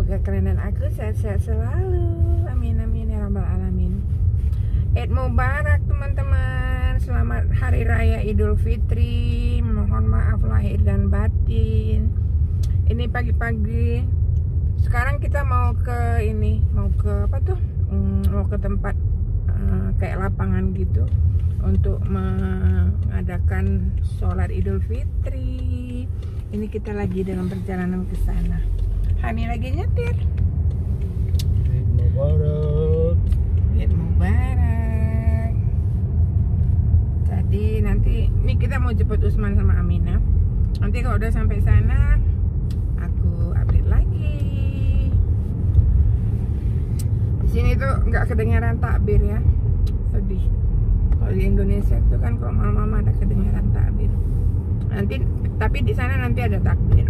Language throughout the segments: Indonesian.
Semoga kalian dan aku sehat-sehat selalu. Amin amin ya rabbal alamin. Eid Mubarak teman-teman. Selamat Hari Raya Idul Fitri. Mohon maaf lahir dan batin. Ini pagi-pagi. Sekarang kita mau ke ini, mau ke apa tuh? Mau ke tempat kayak lapangan gitu untuk mengadakan sholat Idul Fitri. Ini kita lagi dalam perjalanan ke sana. Hani lagi nyetir. Eid Mubarak. Eid Mubarak. Jadi nanti ini kita mau jemput Usman sama Amina. Nanti kalau udah sampai sana aku update lagi. Di sini tuh nggak kedengaran takbir ya. Sedih. Kalau di Indonesia tuh kan kalau malam-malam ada kedengaran takbir. Nanti tapi di sana nanti ada takbir.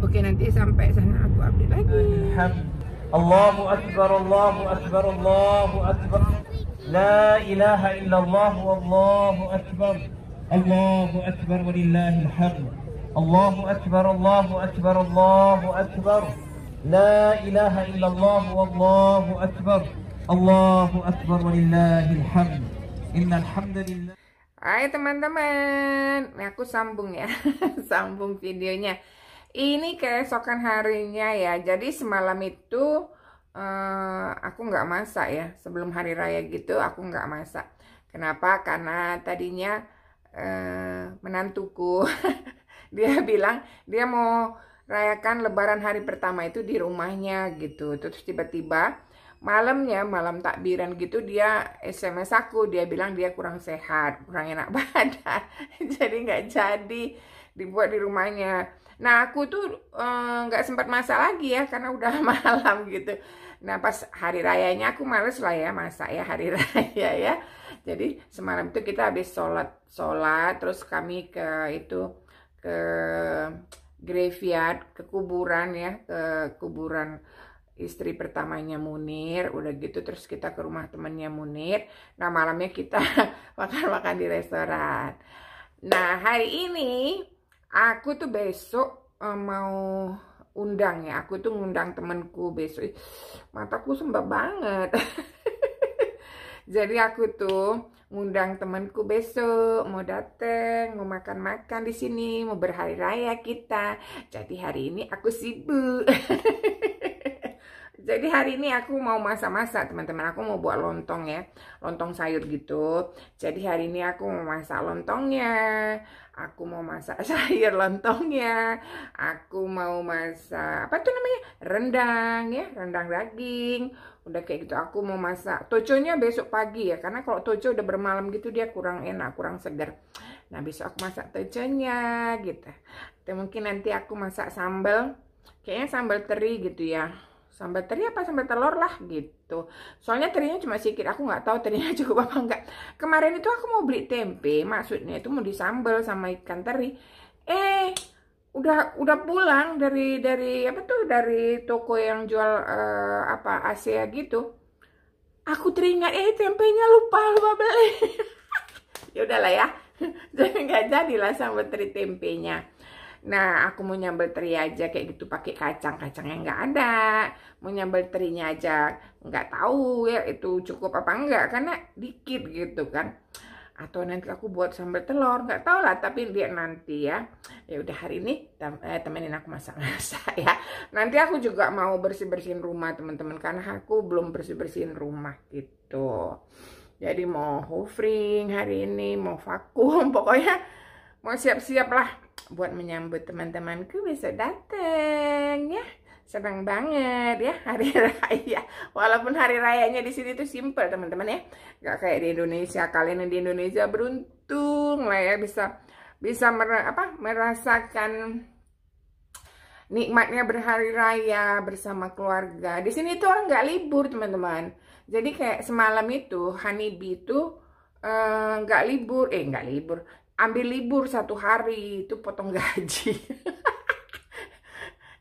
Oke, nanti sampai sana aku update lagi. Allahu Akbar, Allahu Akbar, Allahu Akbar. La ilaha illallah, wallahu akbar. Allahu Akbar walillahil hamd. Allahu Akbar, Allahu Akbar, Allahu Akbar. La ilaha illallah, wallahu akbar. Allahu Akbar walillahil hamd. Innal hamdalillah. Hai teman-teman, nah, aku sambung ya, sambung videonya. Ini keesokan harinya ya, jadi semalam itu aku nggak masak ya, sebelum hari raya gitu aku nggak masak. Kenapa? Karena tadinya menantuku, dia bilang dia mau rayakan lebaran hari pertama itu di rumahnya gitu. Terus tiba-tiba malamnya, malam takbiran gitu dia SMS aku, dia bilang dia kurang sehat, kurang enak badan, jadi nggak jadi dibuat di rumahnya. Nah aku tuh nggak sempat masak lagi ya karena udah malam gitu. Nah pas hari rayanya aku males lah ya masak ya hari raya ya. Jadi semalam itu kita habis sholat terus kami ke graveyard, ke kuburan ya, ke kuburan istri pertamanya Munir, udah gitu terus kita ke rumah temannya Munir. Nah malamnya kita makan-makan di restoran. Nah hari ini aku tuh besok mau undang ya, aku tuh ngundang temenku besok. Mataku sembab banget. Jadi aku tuh ngundang temanku besok mau dateng, mau makan-makan di sini, mau berhari raya kita. Jadi hari ini aku sibuk. Jadi hari ini aku mau masak-masak teman-teman. Aku mau buat lontong ya, lontong sayur gitu. Jadi hari ini aku mau masak lontongnya, aku mau masak sayur lontongnya, aku mau masak apa tuh namanya, rendang ya, rendang daging. Udah kayak gitu. Aku mau masak toconya besok pagi ya, karena kalau toco udah bermalam gitu dia kurang enak, kurang segar. Nah besok aku masak toconya gitu. Dan mungkin nanti aku masak sambal, kayaknya sambal teri gitu ya. Sambal teri apa sambal telur lah gitu. Soalnya terinya cuma sedikit, aku nggak tahu terinya cukup apa enggak. Kemarin itu aku mau beli tempe, maksudnya itu mau disambal sama ikan teri. Udah pulang dari apa tuh, dari toko yang jual apa Asia gitu. Aku teringat tempenya lupa beli. Ya udahlah ya. Jadi nggak jadilah sambal teri tempenya. Nah, aku mau nyambal teri aja kayak gitu pakai kacang-kacangnya nggak ada. Mau nyambal terinya aja nggak tahu ya itu cukup apa enggak karena dikit gitu kan. Atau nanti aku buat sambal telur, nggak tahu lah, tapi lihat nanti ya. Ya udah hari ini temenin aku masak-masak ya. Nanti aku juga mau bersih-bersihin rumah teman-teman karena aku belum bersih-bersihin rumah gitu. Jadi mau hoovering hari ini, mau vakum, pokoknya mau siap-siap lah buat menyambut teman-temanku besok dateng ya. Senang banget ya hari raya. Walaupun hari rayanya di sini tuh simple teman-teman ya. Gak kayak di Indonesia. Kalian yang di Indonesia beruntung lah ya bisa merasakan nikmatnya berhari raya bersama keluarga. Di sini tuh orang nggak libur teman-teman. Jadi kayak semalam itu Hanibi itu nggak libur, ambil libur 1 hari itu potong gaji.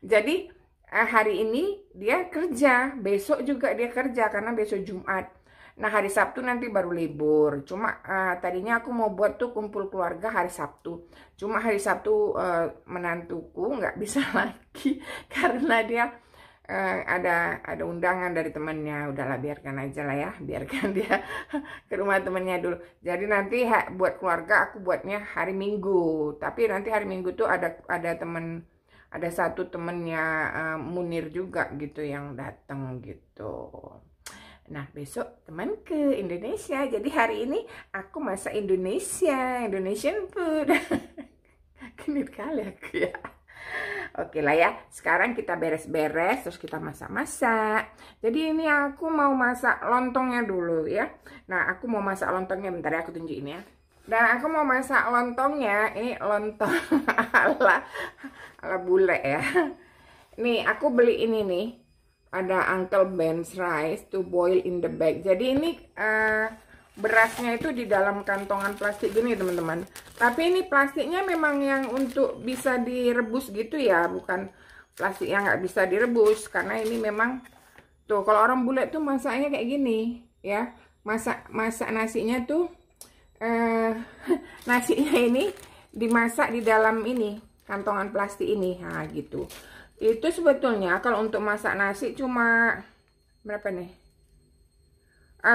Jadi hari ini dia kerja, besok juga dia kerja karena besok Jumat. Nah hari Sabtu nanti baru libur. Cuma tadinya aku mau buat tuh kumpul keluarga hari Sabtu. Cuma hari Sabtu menantuku nggak bisa lagi karena dia ada undangan dari temennya. Udahlah biarkan aja lah ya, biarkan dia ke rumah temennya dulu. Jadi nanti buat keluarga aku buatnya hari Minggu. Tapi nanti hari Minggu tuh ada satu temennya Munir juga gitu yang datang gitu. Nah besok teman ke Indonesia. Jadi hari ini aku masak Indonesian food. Genit kali aku ya. Oke lah ya, sekarang kita beres-beres, terus kita masak-masak. Jadi ini aku mau masak lontongnya dulu ya. Nah, aku mau masak lontongnya, bentar ya aku tunjukin ya. Dan aku mau masak lontongnya, ini lontong ala bule ya. Nih, aku beli ini nih, ada Uncle Ben's rice to boil in the bag. Jadi ini berasnya itu di dalam kantongan plastik gini teman-teman. Tapi ini plastiknya memang yang untuk bisa direbus gitu ya, bukan plastik yang nggak bisa direbus. Karena ini memang tuh kalau orang bule tuh masaknya kayak gini ya, masak nasinya tuh nasinya ini dimasak di dalam ini kantongan plastik ini, nah gitu. Itu sebetulnya kalau untuk masak nasi cuma berapa nih?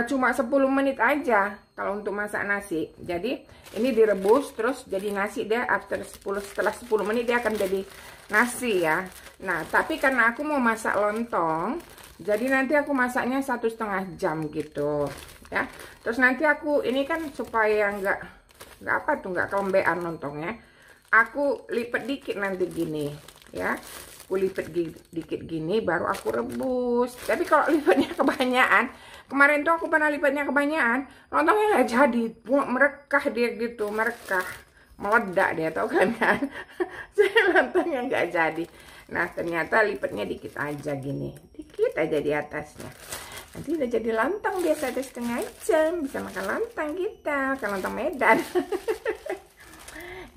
Cuma 10 menit aja kalau untuk masak nasi. Jadi ini direbus terus jadi nasi dia setelah 10 menit dia akan jadi nasi ya. Nah tapi karena aku mau masak lontong, jadi nanti aku masaknya 1,5 jam gitu ya. Terus nanti aku ini kan supaya nggak kelembean lontongnya, aku lipat dikit nanti gini ya. Aku lipat dikit gini baru aku rebus. Tapi kalau lipatnya kebanyakan, kemarin tuh aku pernah lipatnya kebanyakan, lontongnya nggak jadi, merekah dia gitu, meledak dia, tau kan kan? Lontongnya nggak jadi. Nah ternyata lipatnya dikit aja gini, dikit aja di atasnya. Nanti udah jadi lontong biasa 1,5 jam, bisa makan lontong kita, makan lontong Medan.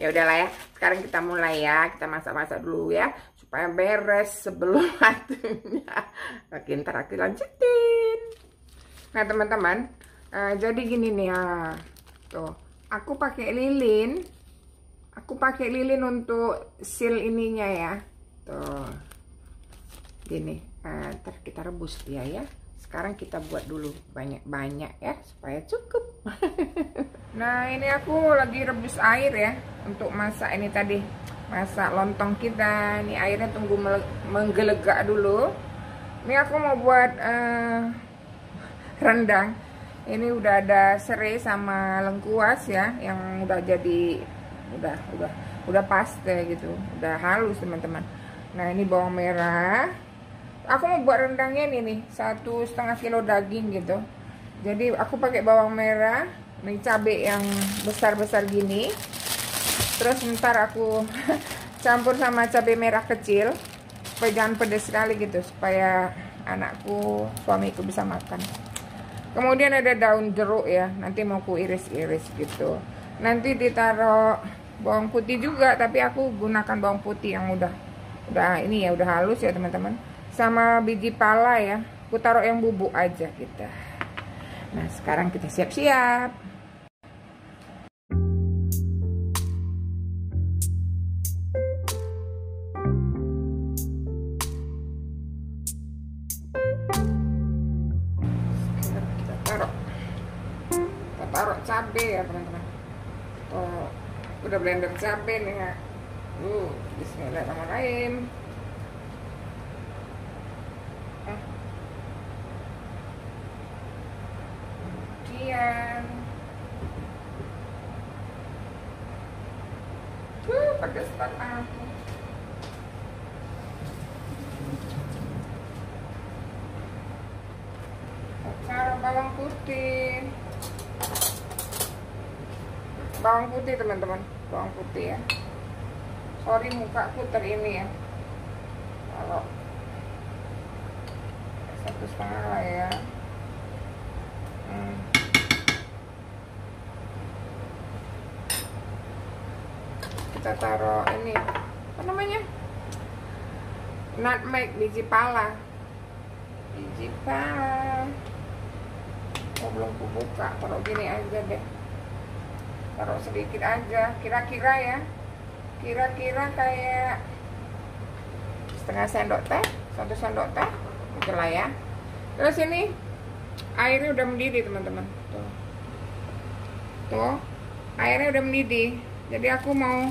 Ya udahlah ya, sekarang kita mulai ya, kita masak-masak dulu ya, supaya beres sebelum waktunya. Oke, ntar aku lanjutin. Nah teman-teman, jadi gini nih ya, tuh, aku pakai lilin untuk seal ininya ya, tuh, gini, ntar kita rebus dia ya. Sekarang kita buat dulu banyak-banyak ya, supaya cukup. Nah ini aku lagi rebus air ya, untuk masak ini tadi, masak lontong kita. Ini airnya tunggu menggelegak dulu. Ini aku mau buat rendang. Ini udah ada serai sama lengkuas ya, yang udah jadi udah paste gitu, udah halus teman-teman. Nah ini bawang merah. Aku mau buat rendangnya nih 1,5 kilo daging gitu. Jadi aku pakai bawang merah, ini cabai yang besar-besar gini. Terus ntar aku campur sama cabai merah kecil supaya jangan pedas sekali gitu, supaya anakku, suamiku bisa makan. Kemudian ada daun jeruk ya, nanti mau ku iris-iris gitu. Nanti ditaruh bawang putih juga, tapi aku gunakan bawang putih yang udah ini ya, udah halus ya teman-teman. Sama biji pala ya, aku taruh yang bubuk aja kita. Nah sekarang kita siap-siap. Kita taruh cabai ya teman-teman. Oh, udah blender cabai nih ya. Bismillahirrahmanirrahim. Kemudian pedas banget. Taruh bawang putih teman-teman, bawang putih ya. Sorry mukaku ini ya. Kalau 1,5 lah ya. Kita taruh ini apa namanya, nutmeg, biji pala. Oh belum kubuka, taruh gini aja deh, taruh sedikit aja, kira-kira kayak 1/2 sendok teh. 1 sendok teh, itulah ya. Terus ini airnya udah mendidih teman-teman. Tuh, airnya udah mendidih. Jadi aku mau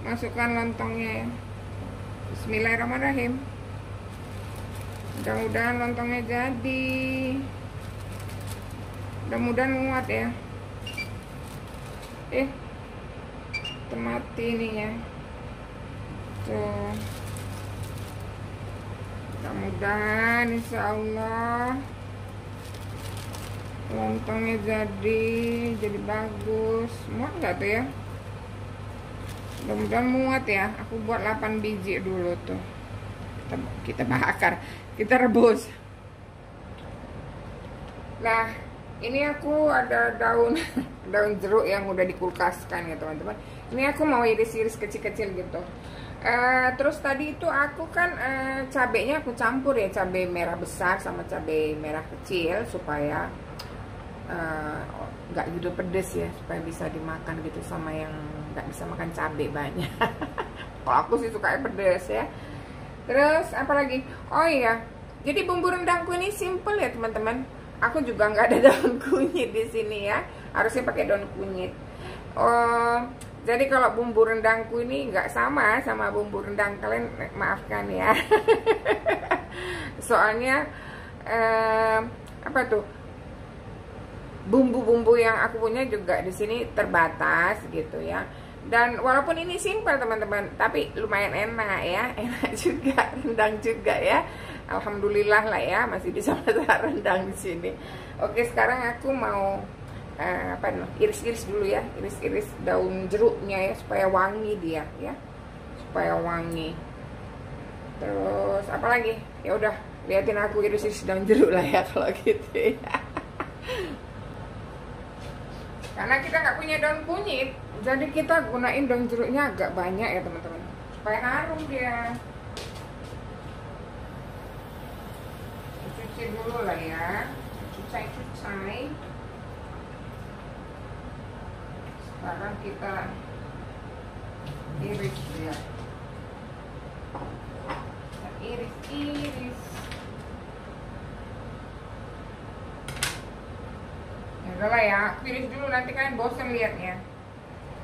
masukkan lontongnya ya. Bismillahirrahmanirrahim. Mudah-mudahan lontongnya jadi. Mudah-mudahan muat ya. Mati ininya. Tuh. Mudah-mudahan insya Allah lontongnya jadi bagus. Muat nggak tuh ya? Mudah-mudahan muat ya. Aku buat 8 biji dulu tuh. Kita bakar, kita rebus. Nah, ini aku ada daun daun jeruk yang udah dikulkaskan ya teman-teman. Ini aku mau iris-iris kecil-kecil gitu. Terus tadi itu aku kan cabenya aku campur ya, cabai merah besar sama cabai merah kecil supaya nggak gitu pedes ya, supaya bisa dimakan gitu sama yang nggak bisa makan cabai banyak. Kalau aku sih suka pedes ya. Terus apa lagi? Oh iya, jadi bumbu rendangku ini simple ya teman-teman. Aku juga nggak ada daun kunyit di sini ya. Harusnya pakai daun kunyit. Jadi kalau bumbu rendangku ini nggak sama bumbu rendang kalian, maafkan ya. Soalnya apa tuh? Bumbu-bumbu yang aku punya juga di sini terbatas gitu ya. Dan walaupun ini simpel teman-teman, tapi lumayan enak ya, enak juga, rendang juga ya. Alhamdulillah lah ya, masih bisa masak rendang di sini. Oke, sekarang aku mau iris-iris dulu ya, iris-iris daun jeruknya ya, supaya wangi dia ya, supaya wangi. Terus apa lagi? Ya udah, liatin aku iris-iris daun jeruk lah ya kalau gitu ya. Karena kita nggak punya daun kunyit, jadi kita gunain daun jeruknya agak banyak ya teman-teman, supaya harum dia. Cuci dulu lah ya, cucai. Sekarang kita iris ya, iris. Udahlah ya, aku iris dulu, nanti kalian bosan liatnya.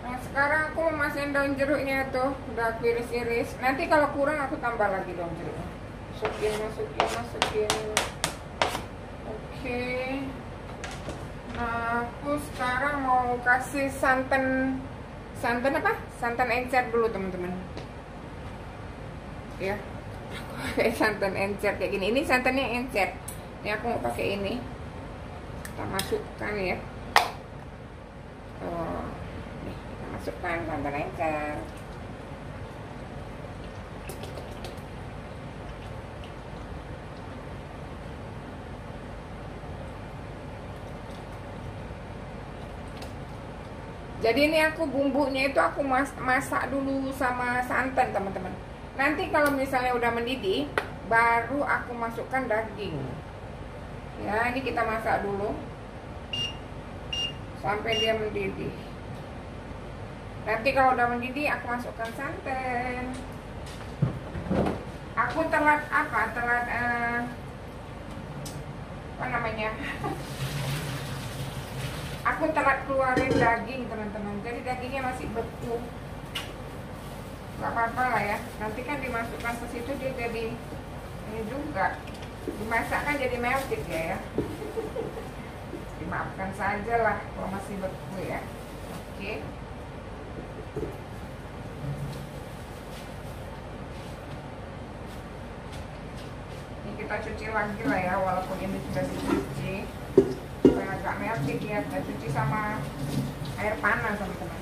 Nah sekarang aku masukin daun jeruknya tuh, udah aku iris-iris. Nanti kalau kurang aku tambah lagi daun jeruknya. Masukin. Oke. Nah aku sekarang mau kasih santan apa? Santan encer dulu teman-teman. Ya, pakai santan encer kayak gini. Ini santannya encer. Ini aku mau pakai ini. Kita masukkan ya. Kita masukkan santan encer. Jadi ini aku bumbunya itu aku masak dulu sama santan teman-teman. Nanti kalau misalnya udah mendidih, baru aku masukkan daging. Ya, ini kita masak dulu sampai dia mendidih. Nanti kalau udah mendidih, aku masukkan santan. Aku telat aku telat keluarin daging teman-teman. Jadi dagingnya masih beku. Gak apa-apa lah ya. Nanti kan dimasukkan ke situ dia jadi ini juga. Dimasak kan jadi melted ya. Dimaafkan saja lah kalau masih beku ya. Oke. Ini kita cuci lagi lah ya, walaupun ini sudah dicuci supaya agak melted ya. Kita cuci sama air panas teman-teman.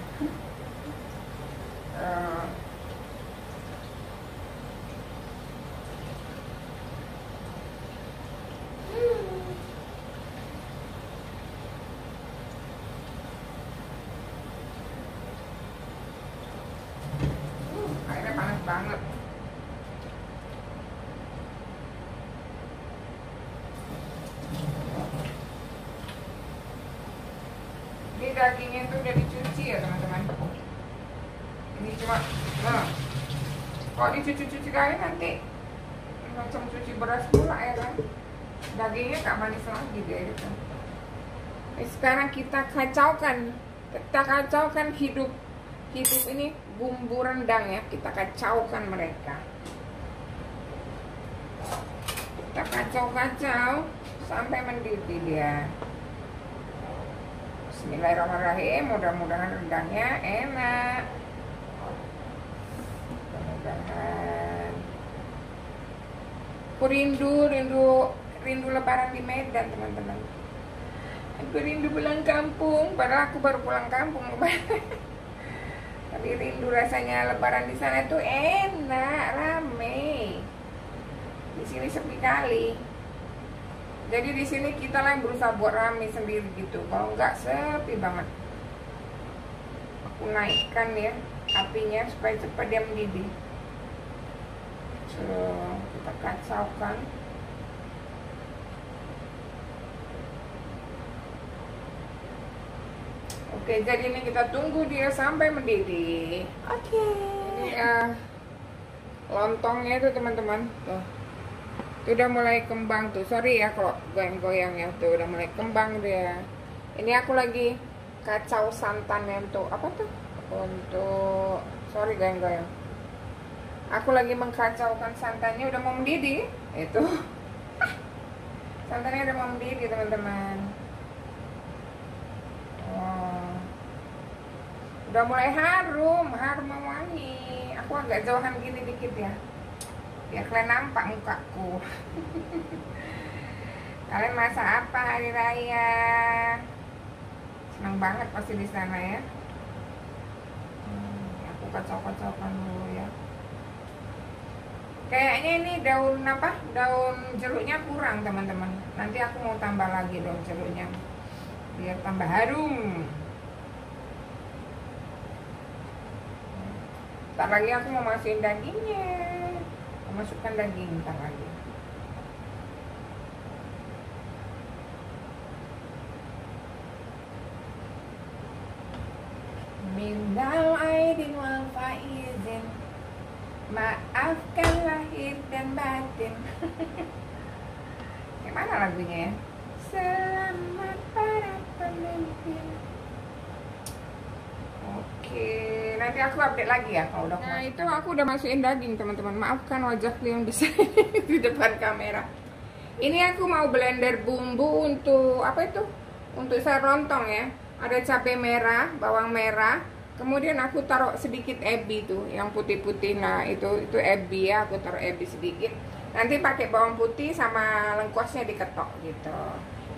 Airnya panas banget. Ini dagingnya itu udah dicuci ya teman-teman. Ini cuma kalau dicuci-cuci kali nanti beras pula ya kan. Dagingnya gak manis lagi deh gitu. Sekarang kita kacaukan hidup ini bumbu rendang ya, kita kacaukan mereka. Kita kacau sampai mendidih dia. Bismillahirrahmanirrahim, mudah-mudahan rendangnya enak. Mudah-mudahan. Aku rindu lebaran di Medan, teman-teman. Aku rindu pulang kampung, padahal aku baru pulang kampung lebaran. Tapi rindu rasanya lebaran di sana tuh enak, rame. Di sini sepi kali. Jadi di sini kita lah yang berusaha buat rame sendiri gitu. Kalau enggak sepi banget. Aku naikkan ya apinya supaya cepat dia mendidih. So, kita kacaukan. Oke, jadi ini kita tunggu dia sampai mendidih. Oke. Ini lontongnya itu teman-teman. Tuh. Itu udah mulai kembang tuh. Sorry ya kalau goyang-goyang ya. Tuh udah mulai kembang dia. Ini aku lagi kacau santannya untuk apa tuh? Untuk sorry goyang-goyang. Aku lagi mengkacaukan santannya udah mau mendidih. Itu. Santannya udah mau mendidih teman-teman. Udah mulai harum wangi. Aku agak jauhan gini dikit ya, biar kalian nampak mukaku. Kalian masak apa hari raya? Senang banget pasti di sana ya. Aku kacau-kacaukan dulu ya. Kayaknya ini daun apa? Daun jeruknya kurang teman-teman. Nanti aku mau tambah lagi daun jeruknya biar tambah harum. Ntar lagi aku mau masukin dagingnya. Mau masukkan daging ntar lagi. Minal aidin wal faizin, maafkan lahir dan batin. Gimana lagunya ya? Selamat para pemimpin. Oke, nanti aku update lagi ya kalau udah. Nah itu aku udah masukin daging teman-teman. Maafkan wajah kalian bisa di depan kamera. Ini aku mau blender bumbu untuk apa itu? Untuk sayur lontong ya. Ada cabai merah, bawang merah. Kemudian aku taruh sedikit ebi tuh, yang putih-putih. Nah itu ebi ya. Aku taruh ebi sedikit. Nanti pakai bawang putih sama lengkuasnya diketok gitu.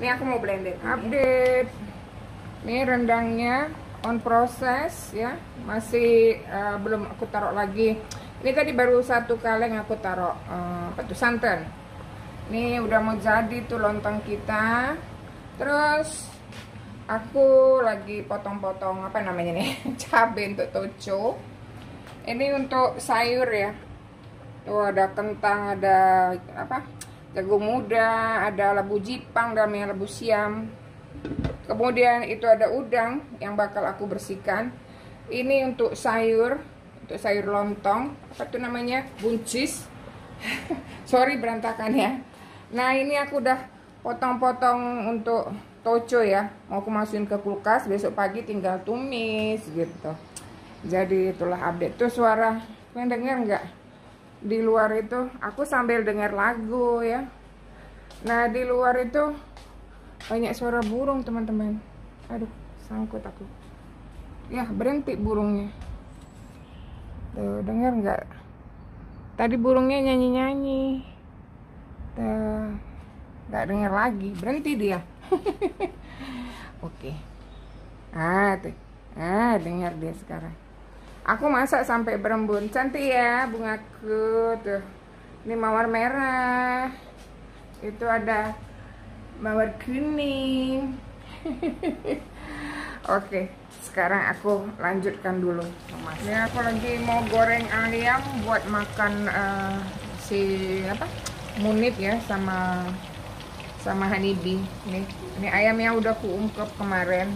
Ini aku mau blender. Update. Ini rendangnya on proses ya, masih belum aku taruh lagi. Ini tadi baru satu kaleng aku taruh santan. Ini udah mau jadi tuh lontong kita. Terus aku lagi potong-potong apa namanya nih, cabai untuk toco. Ini untuk sayur ya. Tuh ada kentang, ada apa? Jagung muda, ada labu jipang, namanya labu siam. Kemudian itu ada udang yang bakal aku bersihkan. Ini untuk sayur lontong, apa tuh namanya? Buncis. Sorry berantakan ya. Nah, ini aku udah potong-potong untuk toco ya. Mau aku masukin ke kulkas, besok pagi tinggal tumis gitu. Jadi itulah update. Tuh suara, kalian dengar nggak? Di luar itu aku sambil dengar lagu ya. Nah, di luar itu banyak suara burung teman-teman. Aduh, sangkut aku. Ya, berhenti burungnya. Tuh, dengar nggak? Tadi burungnya nyanyi-nyanyi. Tuh, nggak dengar lagi. Berhenti dia. Oke. Tuh. Dengar dia sekarang. Aku masak sampai berembun. Cantik ya bungaku. Tuh. Ini mawar merah. Itu ada mawar kuning. Oke, sekarang aku lanjutkan dulu. Ini aku lagi mau goreng ayam buat makan Munib ya sama honeybee. Ini ayamnya udah kuungkep kemarin.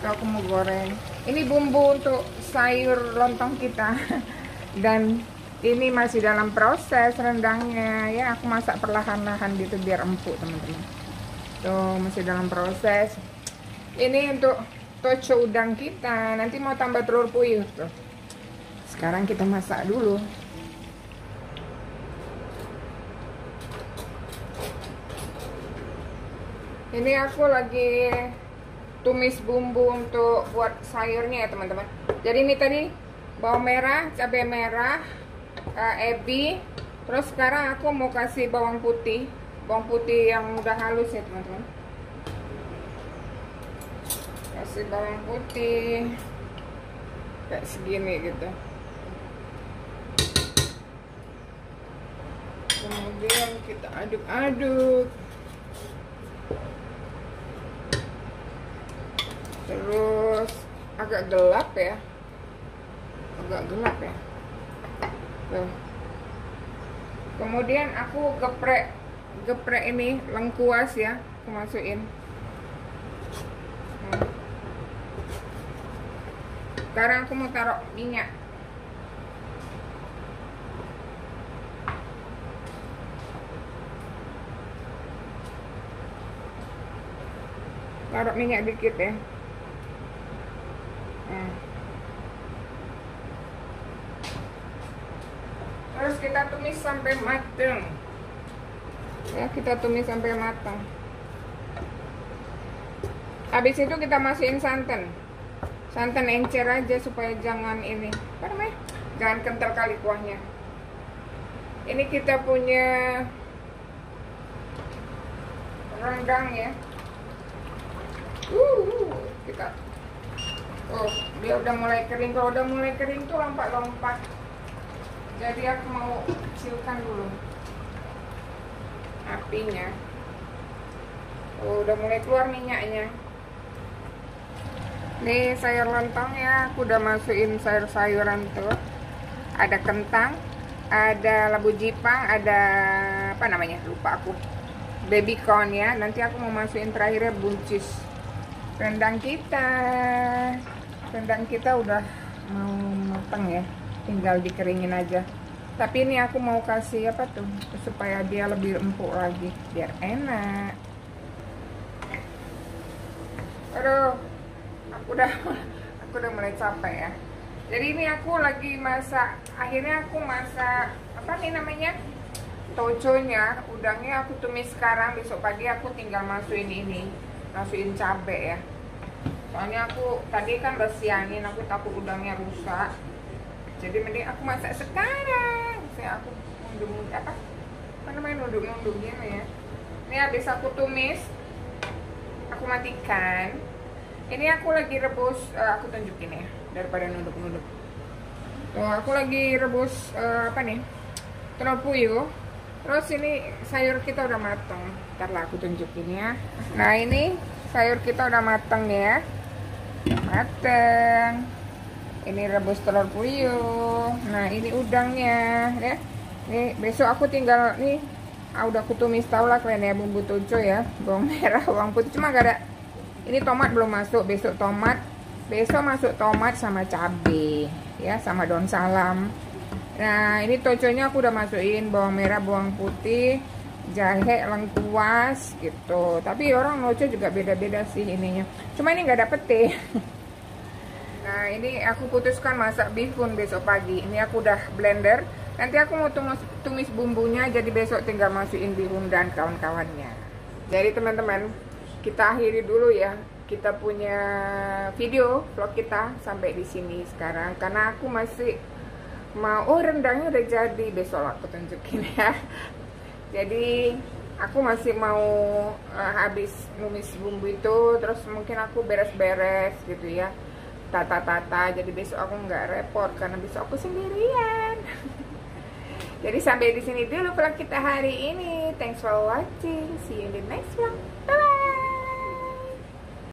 Aku mau goreng. Ini bumbu untuk sayur lontong kita. Dan ini masih dalam proses rendangnya ya. Aku masak perlahan-lahan gitu biar empuk teman-teman. Tuh masih dalam proses. Ini untuk toco udang kita. Nanti mau tambah telur puyuh tuh. Sekarang kita masak dulu. Ini aku lagi tumis bumbu untuk buat sayurnya ya teman-teman. Jadi ini tadi bawang merah, cabai merah, ebi. Terus sekarang aku mau kasih bawang putih yang udah halus ya teman-teman. Kasih bawang putih kayak segini gitu. Kemudian kita aduk-aduk. Terus agak gelap ya. Tuh. Kemudian aku geprek ini lengkuas ya, aku masukin. Sekarang aku mau taruh minyak. Taruh minyak dikit ya. Terus kita tumis sampai matang. Ya, kita tumis sampai matang. Habis itu kita masukin santan. Santan encer aja supaya jangan ini, apa namanya? Jangan kental kali kuahnya. Ini kita punya rendang ya. Kita dia udah mulai kering. Kalau udah mulai kering tuh lompat-lompat. Jadi aku mau kecilkan dulu apinya. Udah mulai keluar minyaknya. Nih sayur lontong ya, aku udah masukin sayur-sayuran tuh. Ada kentang, ada labu jipang, ada apa namanya? Lupa aku. Baby corn ya. Nanti aku mau masukin terakhirnya buncis. Rendang kita udah mau matang ya, tinggal dikeringin aja. Tapi ini aku mau kasih apa tuh supaya dia lebih empuk lagi biar enak. Aduh, aku udah mulai capek ya. Jadi ini aku lagi masak, akhirnya aku masak apa nih namanya, toconya, udangnya aku tumis sekarang. Besok pagi aku tinggal masukin cabai ya. Soalnya aku tadi kan udah siangin, aku takut udangnya rusak. Jadi mending aku masak sekarang. Aku nunduk gini ya. Ini habis aku tumis, aku matikan. Ini aku lagi rebus, aku tunjukin ya daripada nunduk-nunduk. Tuh aku lagi rebus apa nih? Telur puyuh. Terus ini sayur kita udah matang. Ntar lah aku tunjukin ya. Nah ini sayur kita udah matang ya. Matang. Ini rebus telur puyuh. Nah ini udangnya ya. Nih besok aku tinggal nih. Udah aku tumis, tau lah kalian ya, bumbu toco ya. Bawang merah, bawang putih, cuma gak ada. Ini tomat belum masuk. Besok masuk tomat sama cabai ya, sama daun salam. Nah ini toconya aku udah masukin bawang merah, bawang putih, jahe, lengkuas gitu. Tapi orang noco juga beda-beda sih ininya. Cuma ini nggak dapet teh. Nah ini aku putuskan masak bihun besok pagi. Ini aku udah blender. Nanti aku mau tumis bumbunya. Jadi besok tinggal masukin bihun dan kawan-kawannya. Jadi teman-teman, kita akhiri dulu ya. Kita punya video vlog kita sampai di sini sekarang. Karena aku masih mau, rendangnya udah jadi, besok aku tunjukin ya. Jadi aku masih mau habis numis bumbu itu, terus mungkin aku beres-beres gitu ya, tata-tata. Jadi besok aku nggak repot karena besok aku sendirian. Jadi sampai di sini dulu vlog kita hari ini. Thanks for watching. See you in the next vlog. Bye.